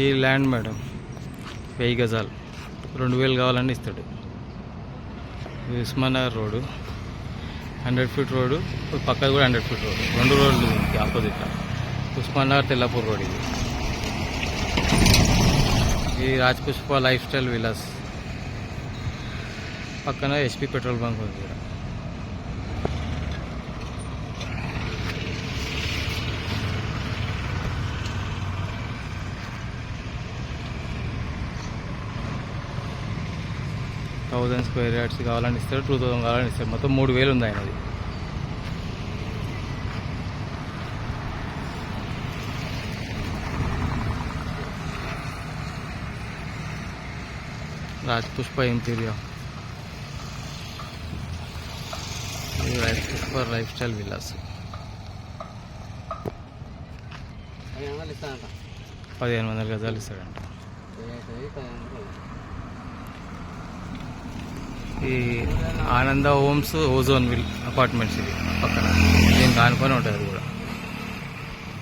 ఈ land madam 1000 గజాలు 2000 కావాలని ఇస్తాడు. ఉస్మానగర్ రోడ్డు 100 ఫీట్ రోడ్డు, పక్కన కూడా 100 ఫీట్ రోడ్డు, 2 రోడ్లు ఆపోజిట్. ఉస్మానగర్ తెల్లాపూర్ రోడ్ ఇది. ఈ రాజ్పుష్ప లైఫ్ స్టైల్ విలాస్ పక్కన HP పెట్రోల్ బంక్ ఉంది కూడా. థౌజండ్ స్క్వేర్ యార్డ్స్ కావాలని ఇస్తాడు, 2000 కావాలని ఇస్తాడు. మొత్తం 3000 ఉంది ఆయనది. రాజ్పుష్ప ఇంటీరియా, రాజ్పుష్ప లైఫ్ స్టైల్ విలాస్ 1500 గజాలు ఇస్తాడంట. ఈ ఆనంద హోమ్స్ ఓజోన్ విల్ అపార్ట్మెంట్స్ ఇది పక్కన, దీనికి ఆనుకొని ఉంటుంది అది కూడా.